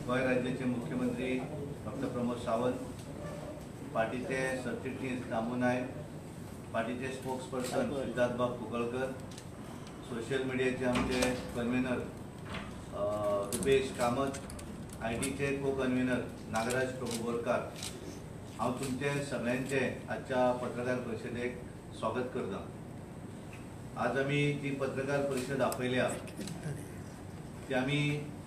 गोय राज्याचे मुख्यमंत्री डॉक्टर प्रमोद सावंत, पार्टीचे सरचिटणीस दामू नायक, पार्टीचे स्पोक्सपर्सन सिद्धार्थबाब कुंकळकर, सोशल मीडियाचे आमचे कन्व्हेनर रुपेश कामत, आयटीचे को कन्व्हेनर नागराज प्रभू बोरकार, हांव तुमचे सगळ्यांचे आजच्या पत्रकार परिशदेक स्वागत करता। आज आमी जी पत्रकार परिशद आपयल्या ती आमी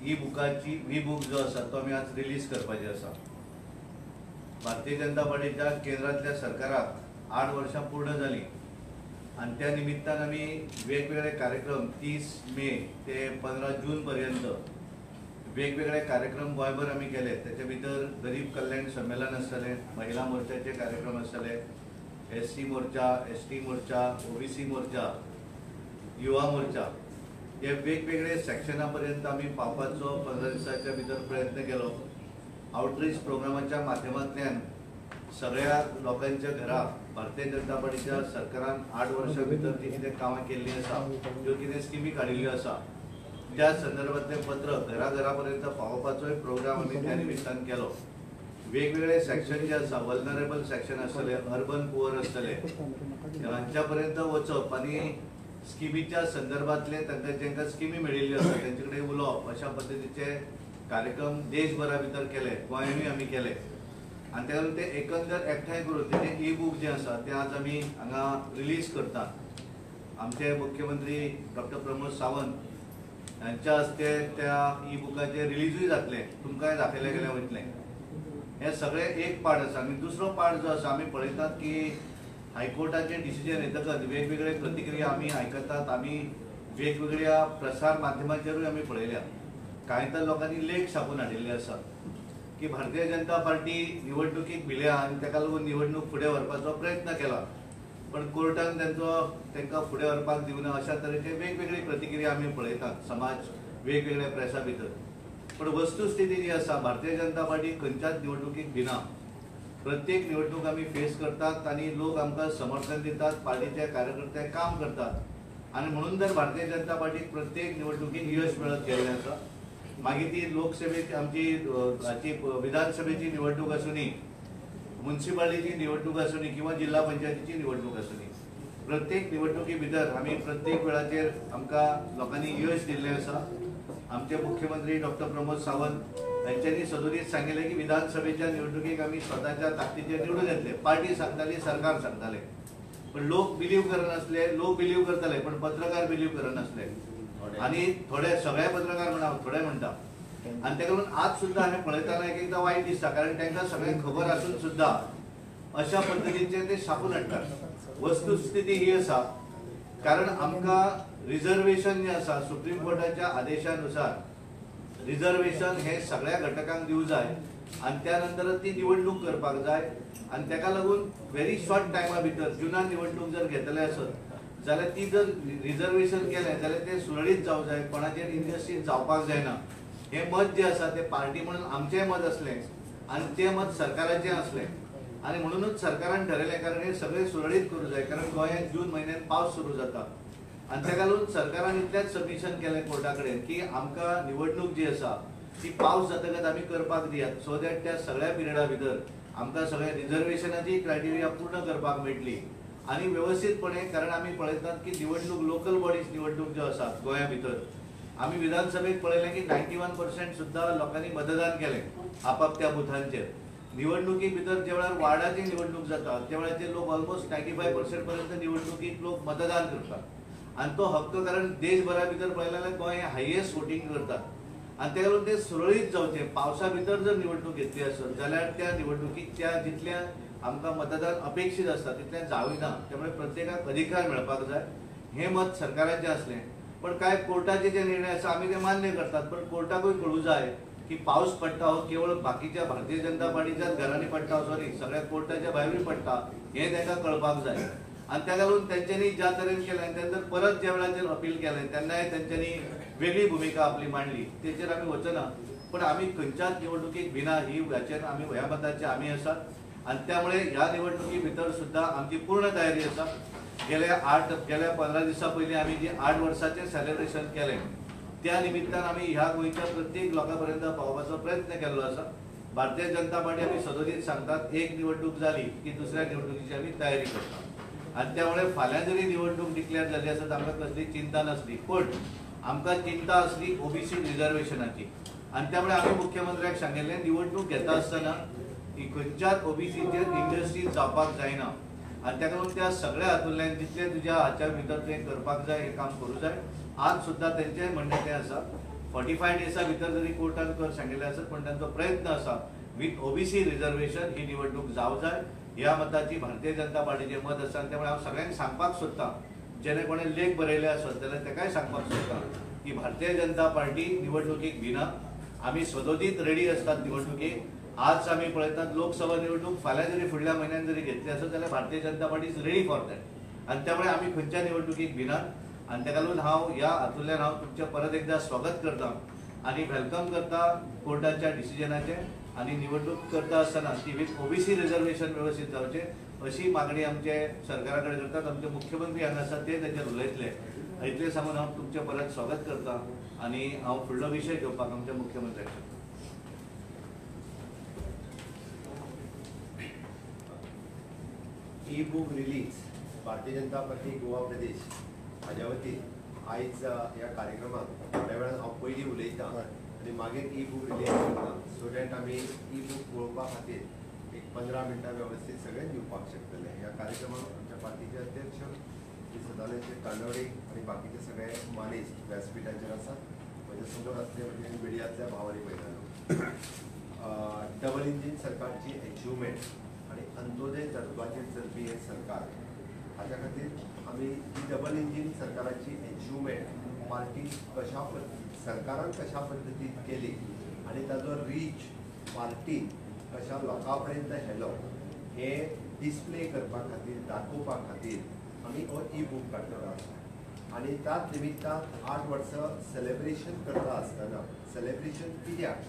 ई बुक जो आसा तो आमी आज रिलीज करपाचे आसा। भारतीय जनता पार्टीच्या केंद्रातल्या सरकाराक 8 वर्षां पूर्ण जाली आणि त्या निमित्तान आमी वेगवेगळे कार्यक्रम 30 मे ते 15 जून पर्यंत वेगवेगळे कार्यक्रम गोंयभर आमी केले। त्याच्या भितर गरीब कल्याण संमेलन आसतले, महिला मोर्चाचे कार्यक्रम आसतले, SC मोर्चा, ST मोर्चा, OBC मोर्चा, युवा मोर्चा, हे वेगवेगळे सेक्शना पर्यंत आमी पावपाचो 15 दिसाच्या भितर प्रयत्न केलो। आउटरीच प्रोग्रामाच्या माध्यमांतल्यान सगळ्या लोकांच्या घरा भारतीय जनता पार्टीच्या सरकारान 8 वर्षां भितर जी कितें कामां केल्ली आसा, ज्यो कितें स्किमी काडिल्ल्यो आसा, त्या संदर्भातले पत्र घराघरापर्यंत पावोवपाचोय प्रोग्राम आमी त्या निमित्तान केलो। वेगवेगळे सेक्शन जे आसा, वल्नरेबल सेक्शन आसतले, अर्बन पुअर आसतले, हांच्या पर्यंत वचप आणि स्किमीच्या संदर्भातले तांकां स्किमी मेळिल्ल्यो आसा तांचे कडेन उलोवप, अशा पद्दतीचे कार्यक्रम देशभरा भितर केले, गोंयांतूय आमी केले। आणि त्या ते एकंदर एकठांय करून तेचे ई बूक जे आसा ते आज आमी हांगा रिलीज करतात। आमचे मुख्यमंत्री डॉक्टर प्रमोद सावंत यांच्या हस्ते त्या ई बुकाचे रिलीजूय जातले, तुमकांय दाखयले गेले वयतले। हे सगळे एक पार्ट आसा। आनी दुसरो पार्ट जो आसा, आमी पळयतात की हायकोर्टाचे डिसिजन येतकच वेगवेगळे प्रतिक्रिया आमी आयकतात, आमी वेगवेगळ्या प्रसार माध्यमांचेरूय आमी पळयल्या। कांय तर लोकांनी लेख छापून हाडिल्ले आसा की भारतीय जनता पार्टी निवडणुकीक भिल्या आणि ताका लागून निवडणूक फुडें व्हरपाचो प्रयत्न केला, पण कोर्टान तांकां फुडें व्हरपाक दिवना, अशा तरेचे वेगवेगळी प्रतिक्रिया आमी पळयतात समाज वेगवेगळ्या प्रेसा भितर। पण वस्तुस्थिती जी आसा, भारतीय जनता पार्टी खंयच्याच निवडणुकीक भिना। प्रत्येक निवडणूक आमी फेस करतात आणि लोक आमकां समर्थन दितात, पार्टीचे कार्यकर्ते काम करतात आणि म्हणून तर भारतीय जनता पार्टीक प्रत्येक निवडणुकीक यश मेळत गेल्लें आसा। मागीर ती लोकसभेची आमची विधानसभेची निवडणूक आसूनी, म्युनिसिपालिटीची निवडणूक आसूनी किंवा जिल्हा पंचायतीची निवडणूक आसूनी, प्रत्येक निवडणुकी भितर आमी प्रत्येक वेळाचेर आमकां लोकांनी यश दिल्लें आसा। आमचे मुख्यमंत्री डॉक्टर प्रमोद सावंत यांच्यानी सदोदीत सांगिल्लें की विधानसभेच्या निवडणुकीक आमी स्वताच्या ताकदीचेर निवडून येतले। पार्टी सांगताली, सरकार सांगताले, पण लोक बिलीव करनासले। लोक बिलीव करताले पण पत्रकार बिलीव करनासले आणि थोडे सगळे पत्रकार म्हणा, थोडे म्हणटा। आणि ताका लागून आज सुद्धा हे पळयतना एकदा वायट दिसता, कारण तांकां सगळें खबर आसून सुद्धा अशा पद्दतीचे ते छापून हाडटात। वस्तुस्थिती ही आसा, कारण आमकां रिजर्वेशन जे आसा, सुप्रीम कोर्टाच्या आदेशानुसार रिजर्वेशन हे सगळ्या घटकांक दिवं जाय आणि त्यानंतर ती निवडणूक करपाक जाय। आणि ताका लागून व्हेरी शॉर्ट टायमा भितर जुनान निवडणूक जर घेतले आसत जाल्यार ती जर रिजर्वेशन केलें जाल्यार ते सुरळीत जावं जाय, कोणाचेर इंडस्ट्रीज जावपाक जायना। हे मत जे आसा ते पार्टी म्हणून आमचें मत आसलें आणि ते मत सरकाराचें आसलें आणि म्हणूनच सरकारान ठरयलें, कारण हे सगळें सुरळीत करूं जाय, कारण गोंयांत जून म्हयन्यात पावस सुरू जाता आणि ताका लागून सरकारान इतलेंच सबमिशन केलें कोर्टा कडेन की आमकां निवडणूक जी आसा ती पावस जातकच आमी करपाक दियात, सो दॅट त्या सगळ्या पिरियडा भितर आमकां सगळ्या रिजर्वेशनाची क्रायटेरिया पूर्ण करपाक मेळटली आणि व्यवस्थितपणे। कारण आमी पळयतात की निवडणूक लोकल बॉडीज निवडणूक ज्यो आसात गोंया भितर, आमी विधानसभेक पळयलें की 91% सुद्धा लोकांनी मतदान केलें आपापल्या बुथांचेर। निवडणुकी भितर ज्या वेळार वार्डाची निवडणूक जाता त्या वेळाचेर लोक ऑलमोस्ट 95% पर्यंत निवडणुकीक लोक मतदान करतात आणि तो हक्क, कारण देशभरा भितर पळयलें जाल्यार गोंय हायेस्ट वोटींग करतात आणि ताका लागून ते सुरळीत जावचें। पावसा भितर जर निवडणूक घेतली आसत जाल्यार त्या निवडणुकीक त्या जितल्या आमकां मतदान अपेक्षित आसता तितलें जावंना, त्यामुळे प्रत्येकाक अधिकार मेळपाक जाय, हे मत सरकाराचें आसलें। पण काय कोर्टाचे जे निर्णय आसा आमी ते मान्य करतात, पण कोर्टाकूय कळूं जाय की पावस पडटा हो केवळ बाकीच्या भारतीय जनता पार्टीच्याच घरांनी पडटा असो न्ही, सगळ्या कोर्टाच्या भायरूय पडटा, हे तांकां कळपाक जाय। आणि ताका लागून तेंच्यांनी ज्या तरेन केलें त्यानंतर परत ज्या वेळाचेर अपील केलें तेन्नाय तेंच्यांनी वेगळी भुमिका आपली मांडली, तेचेर आमी वचना। पण आमी खंयच्याच निवडणुकीक भिना, ही हाचेर आमी ह्या मताचे आमी आसात आणि त्यामुळे ह्या निवडणुकी भितर सुद्धा आमची पूर्ण तयारी आसा। गेल्या 15 दिसा पयलीं आमी जी 8 वर्सांचें सेलिब्रेशन केलें त्या निमित्तान आम्ही ह्या गोयच्या प्रत्येक लोकांपर्यंत पावपाचो प्रयत्न केल्लो आसा. भारतीय जनता पार्टी आम्ही सदोदीत सांगतात एक निवडणूक झाली की दुसऱ्या निवडणुकीची आम्ही तयारी करतात आणि त्यामुळे फाल्यां जरी निवडणूक डिक्लेअर झाली असत आमकां कसली चिंता नसली. पण आमकां चिंता असली ओबीसी रिजर्वेशनाची आणि त्यामुळे आम्ही मुख्यमंत्र्याक सांगिल्लें निवडणूक घेता आसतना ही खंयच्याच ओबीसीचेर इंडस्ट्री जावपाक जायना आणि त्या लागून त्या सगळ्या हातूंतल्यान जितले तुज्या हाच्या भितर तुवें करपाक जाय हें काम करूं जाय. आज सुद्धा तेंचें म्हणणें तें आसा 45 डेसा भितर जरी कोर्टान कर सांगिल्लें आसत पण तांचो प्रयत्न आसा विथ ओबीसी रिजर्वेशन ही निवडणूक जावं जाय ह्या मताची भारतीय जनता पार्टीचें मत आसा. त्यामुळे हांव सगळ्यांक सांगपाक सोदतां जेणे कोणें लेख बरयले आसत जाल्यार तेकाय सांगपाक सोदतां की भारतीय जनता पार्टी निवडणुकीक भिना. आमी सदोदीत रेडी असतात निवडणुकीक. आज आम्ही पळयतात लोकसभा निवडणूक फाल्यां जरी फुडल्या म्हयन्यान जरी घेतली आसत जाल्यार Bharatiya Janata Party is ready for that आणि त्यामुळे आम्ही खंयच्या निवडणुकीक भिनात आणि ताका लागून हांव ह्या हातूंतल्यान हांव तुमचें परत एकदा स्वागत करता आणि वेलकम करता कोर्टाच्या डिसिजनाचें आणि निवडणूक करता आसतना ती विथ ओबीसी रिजर्वेशन व्यवस्थित जावचें अशी मागणी आमचे सरकारा कडेन करतात. आमचे मुख्यमंत्री हांगा आसात ते तेचेर उलयतले. इतले सांगून हांव तुमचें परत स्वागत करता आणि हांव फुडलो विशय घेवपाक आमच्या मुख्यमंत्र्याक ई बुक रिलीज भारतीय जनता पार्टी गोवा प्रदेश हाज्या वतीन आयज ह्या कार्यक्रमात थोड्या वेळान हांव पयलीं उलयतां आनी मागीर ई बुक रिलीज करता सो दॅट आमी ई बुक पळोवपा खातीर एक 15 मिनटां वेवस्थीत सगळे दिवपाक शकतले. ह्या कार्यक्रमाक आमच्या पार्टीचे अध्यक्ष श्री सदानंद कानडे आनी बाकीचे सगळे मानेज व्यासपीठाचेर आसात. म्हजे समोर आसले म्हणजे मिडियांतल्या भाव आनी भयणांनो डबल इंजीन सरकारची अचिवमेंट आणि अंत्योदय तत्वाचेर चलपी हे सरकार हाच्या खातीर आमी ही डबल इंजीन सरकाराची अचिवमेंट पार्टी कशा सरकारान कशा पद्दतीन केली आणि ताजो रीच पार्टीन कशा लोकां पर्यंत हेलो हे डिस्प्ले करपा खातीर दाखोवपा खातीर आमी हो ई बूक काडलेलो आसा. आणि त्याच निमित्तान 8 वर्सां सेलेब्रेशन करता आसतना सेलेब्रेशन कित्याक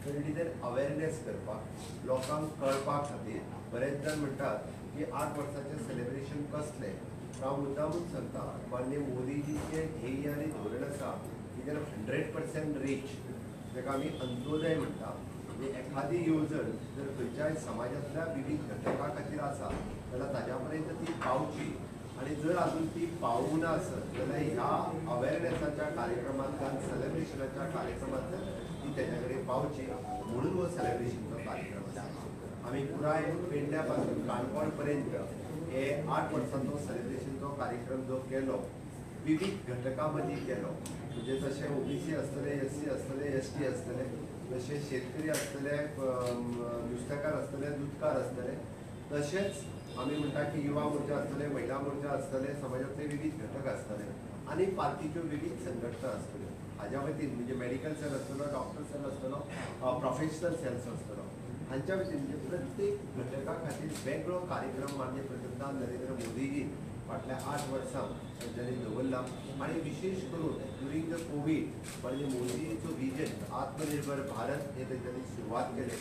तर इट इज एन अवेरनेस करपाक लोकांक कळपा खातीर. बरेच जाण म्हणटात की 8 वर्साचें सेलेब्रेशन कसलें. हांव मुद्दामूच सांगता माननीय मोदीजीचें ध्येय आनी धोरण आसा की जर 100% रीच जाका आमी अंत्योदय म्हणटा म्हणजे एखादी येवजण जर खंयच्याय समाजांतल्या विविध घटकां खातीर आसा जाल्यार ताज्या पर्यंत ती पावची आणि जर अजून ती पावूं ना आसत जाल्यार ह्या अवेरनेसाच्या कार्यक्रमांतल्यान सेलेब्रेशनाच्या कार्यक्रमांतल्यान ती तेच्या कडेन पावची म्हणून हो सेलेब्रेशनचो कार्यक्रम आसा. आमी पुराय पेडण्या पासून काणकोण पर्यंत हे 8 वर्सांचो सेलेब्रेशनचो कार्यक्रम जो केलो विविध घटकां मदीं केलो म्हणजे जशे ओबीसी आसतले एससी आसतले एसटी आसतले जशे शेतकरी आसतले नुस्तेकार आसतले दूधकार आसतले तशेंच आमी म्हणटा की युवा मोर्चा आसतले महिला मोर्चा आसतले समाजातले विविध घटक आसतले आनी पार्टीच्यो विविध संघटना आसतल्यो. हाज्या वतीन म्हणजे मेडिकल सेल आसतलो डॉक्टर सेल आसतलो प्रोफेशनल सेल्स आसतलो हांच्या वतीन म्हणजे प्रत्येक घटका खातीर वेगळो कार्यक्रम माननीय पंतप्रधान नरेंद्र मोदीजी फाटल्या 8 वर्सां तांच्यांनी दवरला. आनी विशेष करून ड्युरींग द कोवीड माननीय मोदीजीचो विजन आत्मनिर्भर भारत हे तांच्यांनी सुरवात केले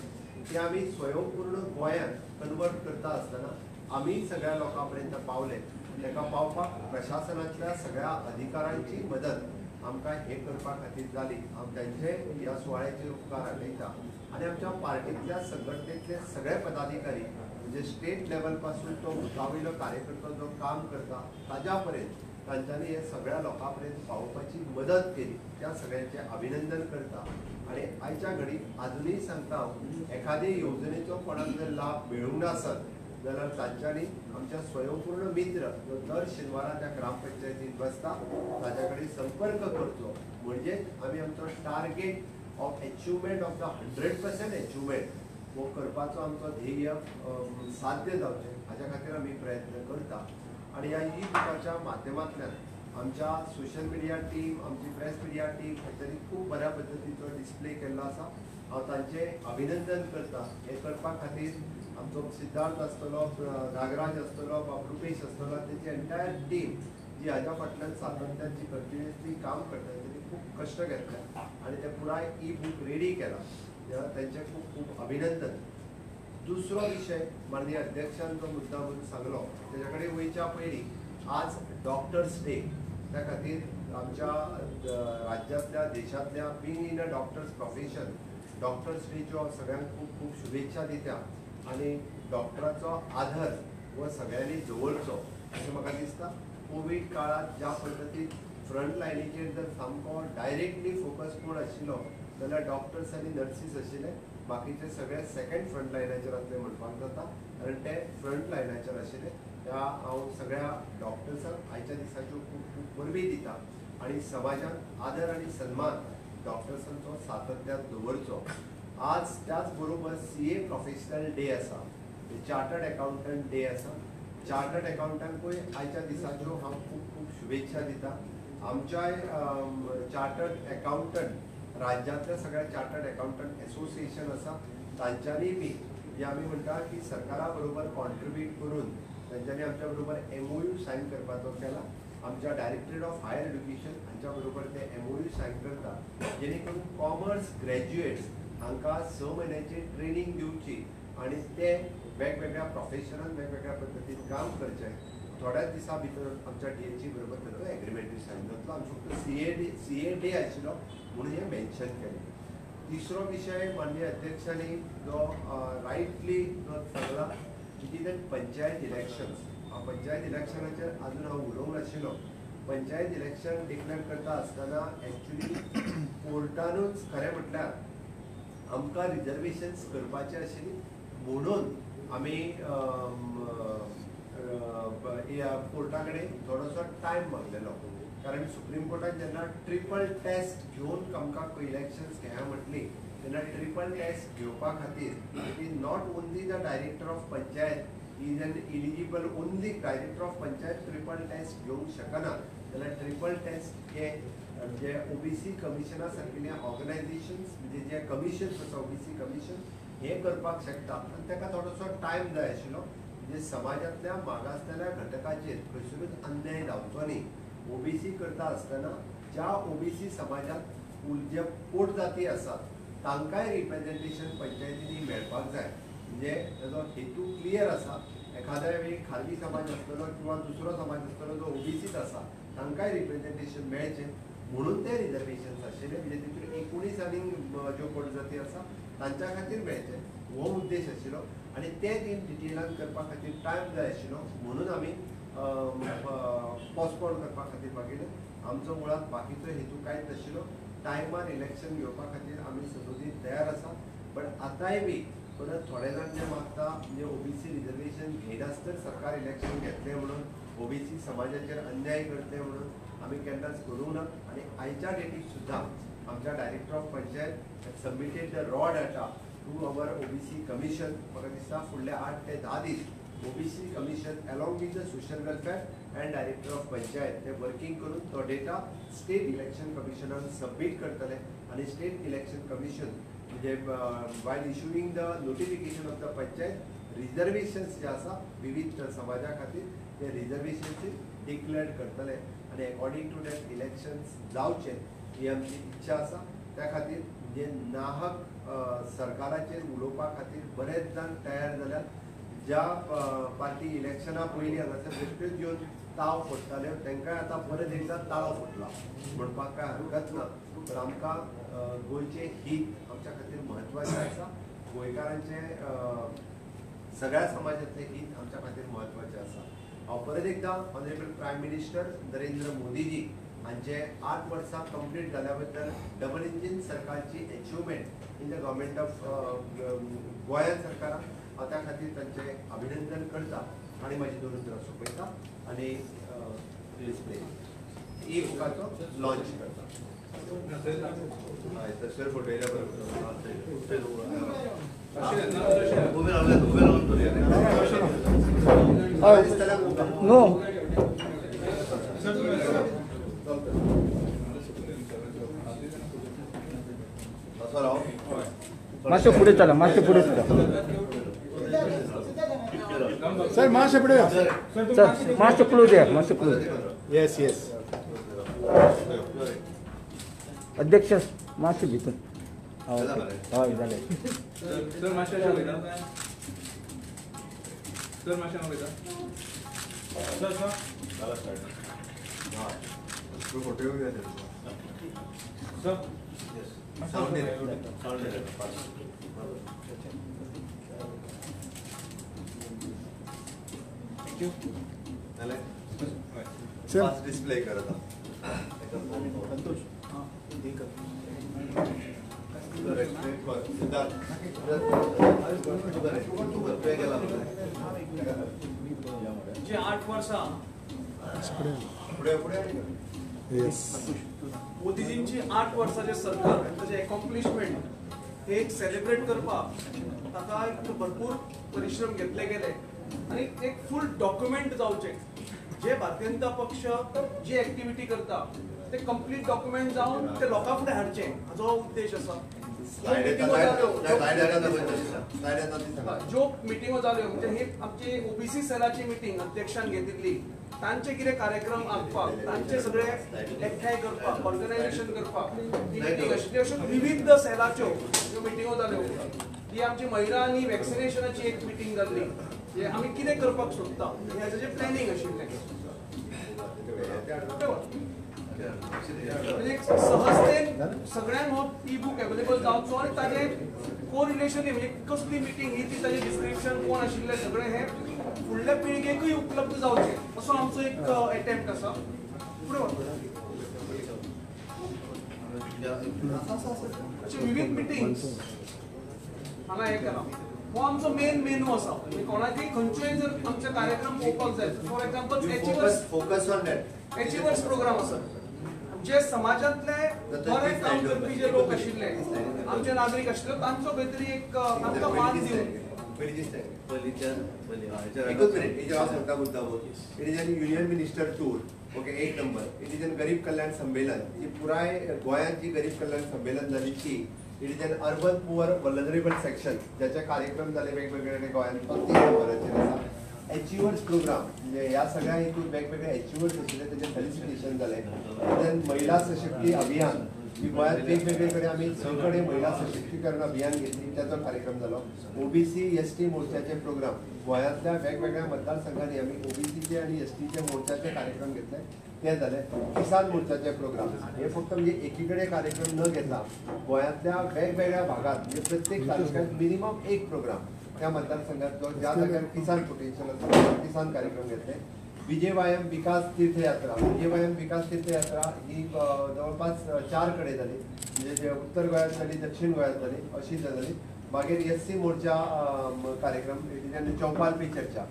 ते आमी स्वयंपूर्ण गोंयांत कन्वर्ट करता आसतना आमी सगळ्या लोकां पर्यंत पावले. ताका पावपाक प्रशासनातल्या सगळ्या अधिकाऱ्यांची मदत आमकां हे करपा खातीर जाली. हांव तांचे ह्या सुवाळ्याचेर उपकार आठयता आनी आमच्या पार्टींतल्या संघटनेतले सगळे पदाधिकारी म्हणजे स्टेट लेवल पासून तो मुखावयलो कार्यकर्तो जो काम करता ताज्या पर्यंत तांच्यांनी हे सगळ्या लोकां पर्यंत पावोवपाची मदत केली. त्या सगळ्यांचे अभिनंदन करता आनी आयच्या घडीक आजुनूय सांगता हांव एखादे येवजणेचो कोणाक जर लाभ मेळूंक नासत जाल्यार तांच्यांनी आमच्या स्वयंपूर्ण मित्र जो दर शेनवारा त्या ग्रामपंचायतीत बसता ताच्या कडेन संपर्क करचो म्हणजे आमी आमचो target of achievement of the 100% achievement हो करपाचो आमचो ध्येय साध्य जावचें हाच्या खातीर आमी प्रयत्न करता. आनी ह्या ई बुकाच्या माध्यमांतल्यान आमच्या सोशल मिडिया टीम आमची प्रेस मिडिया टीम हांच्यानी खूब बऱ्या पद्दतीचो डिस्प्ले केल्लो आसा. हांव तांचे अभिनंदन करता. हे करपा खातीर आमचो सिद्धार्थ आसतलो नागराज आसतलो बाबरुपेश आसतलो तेची एंटायर टीम जी हाज्या फाटल्यान सातत्यान जी कंटिन्युअसली काम करता तेणी खूब कश्ट घेतले आनी ते पुराय ई बूक रेडी केला तांचे खूब खूब अभिनंदन. दुसरो विशय माननीय अध्यक्षान जो मुद्दा म्हणून सांगलो तेच्या कडेन वयच्या पयलीं आज डॉक्टर्स डे त्या खातीर आमच्या राज्यातल्या देशातल्या being in a doctors profession doctors डेच्यो सगळ्यांक खूब खूब शुभेच्छा दिता आनी डॉक्टराचो आदर व सगळ्यांनी दवरचो अशें म्हाका दिसता. कोविड काळात ज्या पद्दतीन फ्रंट लायनीचेर जर सामको डायरेक्टली फोकस कोण आशिल्लो जाल्यार डॉक्टर्स आनी नर्सीस आशिल्ले. बाकीचे सगळे सेकंड फ्रंट लायनाचेर असले म्हणपाक जाता कारण ते फ्रंट लायनाचेर आशिल्ले. त्या हांव सगळ्या डॉक्टर्सांक आयच्या दिसाच्यो खूब खूब वरवीं दिता आनी समाजात आदर आनी सन्मान डॉक्टर्सांचो सातत्यान दवरचो. आज त्याच बरोबर CA प्रोफेशनल डे आसा, चार्टर्ड अकाउंटंट डे आसा. चार्टर्ड अकाउंटंटूय आयच्या दिसाच्यो हांव खूब खूब शुभेच्छा दिता. आमच्या चार्टर्ड अकाउंटंट राज्यातल्या सगळ्या चार्टर्ड अकाउंटंट एसोसिएशन आसा तांच्यांनी बी जे आमी म्हणटा की सरकारा बरोबर कॉन्ट्रिब्यूट करून तांच्यांनी आमच्या बरोबर MOU सायन करपाचो केला. आमच्या डायरेक्टरेट ऑफ हायर एज्युकेशन हांच्या बरोबर ते MOU सायन करता जेणे करून कॉमर्स ग्रॅज्युएट्स हांकां 6 म्हयन्याची ट्रेनिंग दिवची आनी ते वेगवेगळ्या प्रोफेशनान वेगवेगळ्या पद्दतीन काम करचें. थोड्याच दिसा भितर आमच्या DHE बरोबर ताचो एग्रीमेंटूय सायन जातलो. आमी फक्त CA डे आशिल्लो म्हणून हें मेन्शन केलें. तिसरो विशय माननीय अध्यक्षांनी जो रायटली जो सांगला की पंचायत इलेक्शन्स. पंचायत इलेक्शनाचेर अजून हांव उलोवंक नाशिल्लो. पंचायत इलेक्शन डिक्लेअर करता आसतना एक्चुली कोर्टानूच खरें म्हटल्यार आमकां रिजर्वेशन्स करपाची आशिल्ली म्हणून आमी कोर्टा कडेन थोडोसो टायम मागलेलो कारण सुप्रीम कोर्टान जेन्ना ट्रिपल टेस्ट घेवन आमकां इलेक्शन्स घेया म्हटली तेन्ना ट्रिपल टेस्ट घेवपा खातीर not only the director of panchayat is an eligible only director of panchayat triple test घेवंक शकना जाल्यार ट्रिपल टेस्ट जे OBC कमिशना सारकिल्ल्या ऑर्गनायझेशन्स म्हणजे जे कमिशन्स आसा OBC कमिशन हे करपाक शकता आनी ताका थोडोसो टायम जाय आशिल्लो म्हणजे समाजातल्या मागासलेल्या घटकाचेर खंयसरूच अन्याय जावचो न्ही. OBC करता आसतना ज्या OBC समाजात जे पोट जाती आसात तांकांय रिप्रेझेंटेशन पंचायतींनी मेळपाक जाय. म्हणजे ताजो हेतू क्लियर आसा. एखाद्या वेळी खालवी समाज आसतलो किंवा दुसरो समाज आसतलो जो OBCत आसा तांकांय रिप्रेझेंटेशन मेळचें म्हणून ते रिजर्वेशन्स आशिल्ले. म्हणजे तितून 19 आनीक ज्यो पोट जाती आसा तांच्या खातीर मेळचें हो उद्देश आशिल्लो आनी ते डिटेलान करपा खातीर टायम जाय आशिल्लो म्हणून आमी पोस्टपोन करपा खातीर मागिल्लें. आमचो मुळात बाकीचो हेतू कांयच नाशिल्लो. टायमार इलेक्शन घेवपा खातीर आमी सदोदीत तयार आसा. बट आतांय बी परत थोडे जाण जे मागता म्हणजे OBC रिजर्वेशन घेयनासतना सरकार इलेक्शन घेतलें म्हणून OBC समाजाचेर अन्याय करतले म्हणून आमी केन्नाच करूंक ना. आनी आयच्या डेटीक सुद्दां आमच्या director of panchayat submitted the raw data to our OBC commission. म्हाका दिसता फुडले 8 ते 10 दीस OBC commission along with the social welfare and director of panchayat ते वर्किंग करून तो डेटा स्टेट इलेक्शन कमिशनान सबमिट करतले आनी स्टेट इलेक्शन कमिशन म्हणजे वायल issuing the notification of the panchayat reservations जे आसा विविध समाजा खातीर ते रिजर्वेशन्स डिक्लेअर करतले आनी अकॉर्डिंग टू दॅट इलेक्शन्स जावचे ही आमची इच्छा आसा. त्या खातीर म्हणजे नाहक सरकाराचेर उलोवपा खातीर बरेच जाण तयार जाल्यात. ज्या पार्टी इलेक्शना पयलीं हांगासर बेश्ट्योच घेवन ताव फोडटाल्यो तांकांय आतां परत एकदां ताळो फुटला म्हणपाक कांय हरकत ना. पण आमकां गोंयचें हित आमच्या खातीर म्हत्वाचें आसा. गोंयकारांचे सगळ्या समाजातलें हित आमच्या खातीर म्हत्वाचें आसा. हांव परत एकदां honourable prime minister Narendra Modiji हांचे 8 वर्सां कंप्लीट जाल्या बद्दल डबल इंजीन सरकारची achievement in the government of Goem सरकाराक हांव त्या खातीर तांचें अभिनंदन करता आनी म्हाजी 2 उतरां सोंपयता आनी डिस्प्ले ई बुकाचो लॉन्च करता. तशें फोटयल्या मातशें फुडें चला मातशें फुडें चला सर मातशें फुडें सर मातशें क्लोज या मातशें क्लोज. येस येस अध्यक्ष मातशें भितर हय जालें. सर मातशें वयता सर मातशें वयता sir Sound director. Sound director. झालंय? Sir. Fast display करत आहोत. सिद्धार्थ. वेळ गेला होता. जे 8 वर्सां पुढे पुढे येस. मोदीजींची 8 वर्सांचे सरकार ताचे अकॉम्प्लिशमेंट हे एक सेलिब्रेट करपाक ताका एक भरपूर परिश्रम घेतले गेले आणि एक फुल डॉक्युमेंट जावचे जे भारतीय जनता पक्ष जी ऍक्टिव्हिटी करता ते कंप्लीट डॉक्युमेंट जावन ते लोकां फुडें हाडचे हाचो उद्देश आसा. ज्यो मिटिंगो जाल्यो म्हणजे ही आमची ओबीसी सेलाची मिटिंग अध्यक्षान घेतिल्ली तांचे कितें कार्यक्रम आंखपाक तांचे सगळे एकठांय करपाक ऑर्गनायझेशन करपाक ही मिटींग आशिल्ली. अश्यो विविध सेलाच्यो ह्यो मिटिंगो जाल्यो. ही आमची महिला आनी वॅक्सिनेशनाची एक मिटींग जाल्ली जे आमी कितें करपाक सोदता हेजें जें प्लॅनिंग आशिल्लें म्हणजे सहजतेन सगळ्यांक हो ई बूक अवेलेबल जावचो आणि ताजे को रिलेशन म्हणजे कसली मिटींग ही ती ताजे डिस्क्रिप्शन कोण आशिल्ले सगळे हे फुडल्या पिळगेकूय उपलब्ध जावचे असो आमचो एक अटेम्प्ट आसा. फुडें अशे विविध मिटिंग्स हांगा हे केला. हो आमचो मेनू आसा. म्हणजे कोणाकय खंयचोय जर आमचे कार्यक्रम पळोवपाक जाय for example focus on that. Achievers program आसा जे समाजातले बरे काम करपी जे लोक आशिल्ले आमचे नागरीक आशिल्ले तांचो खंय तरी एक तांकां मान दिवन union minister tour. Okay, 1 number. It is an गरीब कल्याण संमेलन. ही पुराय गोंयांत जी गरीब कल्याण संमेलन जाली ती it is an urban poor vulnerable section ज्याचे कार्यक्रम झाले वेगवेगळे गोंयांत 3 नंबराचेर आसा. अचिवर्स प्रोग्राम म्हणजे ह्या सगळ्या हितून वेगवेगळे अचिवर्स आशिल्ले त्याचे फेलिसिटेशन जाले. देन महिला सशक्ती अभियान ही गोंयांत वेगवेगळे कडेन आमी 6 कडेन महिला सशक्तीकरण अभियान घेतली त्याचो कार्यक्रम जालो. ओबीसी एसटी मोर्चाचे प्रोग्राम गोंयांतल्या वेगवेगळ्या मतदारसंघांनी आमी ओबीसीचे आणि एसटीचे मोर्चाचे कार्यक्रम घेतले ते जाले. किसान मोर्चाचे प्रोग्राम हे फक्त म्हणजे एकीकडे कार्यक्रम न घेता गोंयांतल्या वेगवेगळ्या भागात म्हणजे प्रत्येक तालुक्यात मिनिमम एक प्रोग्राम त्या मतदारसंघात ज्या जाग्यार किसान पोटेन्शियल आसा किसान कार्यक्रम घेतले. विजयवायम विकास तीर्थयात्रा. विजयवायम विकास तीर्थयात्रा ही जवळपास 4 कडे जाली. म्हणजे उत्तर गोंयांत जाली, दक्षिण गोंयांत जाली अशी जाली. मागीर एससी मोर्चा कार्यक्रम चौपाल पे चर्चा.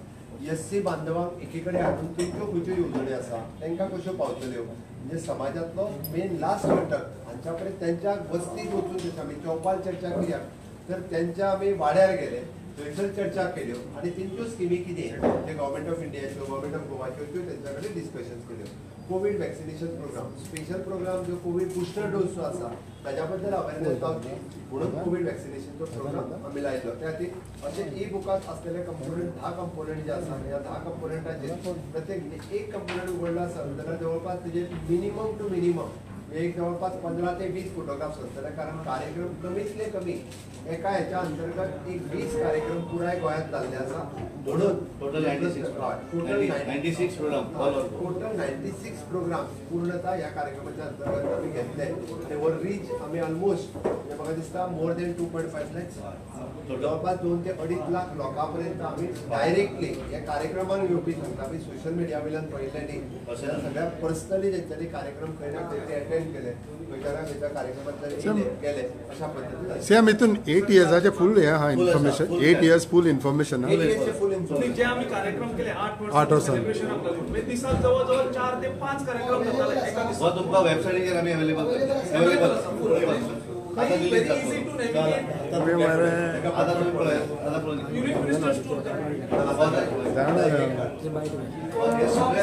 एससी बांधवांक एकीकडे हाडून तेंच्यो खंयच्यो येवजण्यो आसा तांकां कश्यो पावतल्यो म्हणजे समाजातलो मेन लास्ट घटक हांच्या पर्यंत त्यांच्या वस्तीक वचून आमी चौपाल चर्चा कित्याक तर त्यांच्या आमी वाड्यार गेले थंयसर चर्चा केल्यो आणि तेंच्यो स्किमी कितें जे गव्हर्मेंट ऑफ इंडियाच्यो गव्हर्मेंट ऑफ गोवाच्यो त्यो तेंच्या कडेन डिस्कशन केल्यो. Covid vaccination programme special programme जो कोविड बुस्टर डोस जो आसा ताच्या बद्दल अवेरनेस जावची म्हणून कोविड वॅक्सिनेशनचो प्रोग्राम आमी लायलो. त्या खातीर अशे ई बुकांत आसलेले कंपोनंट 10 कंपोनंट जे आसा ह्या 10 कंपोनंटाचेर प्रत्येक एक कंपोनंट उगडलो आसा जाल्यार जवळपास तेजे मिनिमम टू मिनिमम एक जवळपास 15 ते 20 फोटोग्राफ्स आसतले कारण कार्यक्रम कमीतले कमी एका ह्याच्या अंतर्गत एक 20 कार्यक्रम पुराय गोंयांत जाल्ले आसा. म्हणून टोटल 96 प्रोग्राम पूर्णतः ह्या कार्यक्रमाच्या अंतर्गत आमी घेतले. ते वर रीच आमी ऑलमोस्ट म्हाका दिसता मोर देन 2.5 lakhs जवळपास 2 ते 2.5 लाख लोकां पर्यंत आमी डायरेक्टली ह्या कार्यक्रमांक येवपी सांगता. आमी सोशल मिडिया वयल्यान पळयल्ले न्ही सगळ्या पर्सनली तेंच्यांनी कार्यक्रम खंय ना खंय ते अटेंड केले खंयच्या कार्यक्रमांतल्यान गेले अशा पद्दतीन. सेम हितून 8 इयर्साचे फुल हे हा इन्फॉर्मेशन 8 इयर्स फुल इन्फॉर्मेशन हा. जे आम्ही कार्यक्रम केले 8 वर्ष सेलिब्रेशनाक लागून म्हणजे दिसाक जवळ 4 ते 5 कार्यक्रम जाताले एका दिसाक. हो तुमकां वेबसायटीचेर आमी available Very easy to navigate. आता तुम्ही पळयात आता पळय युनिक मिनिस्टर स्टोर जाणार हे सगळे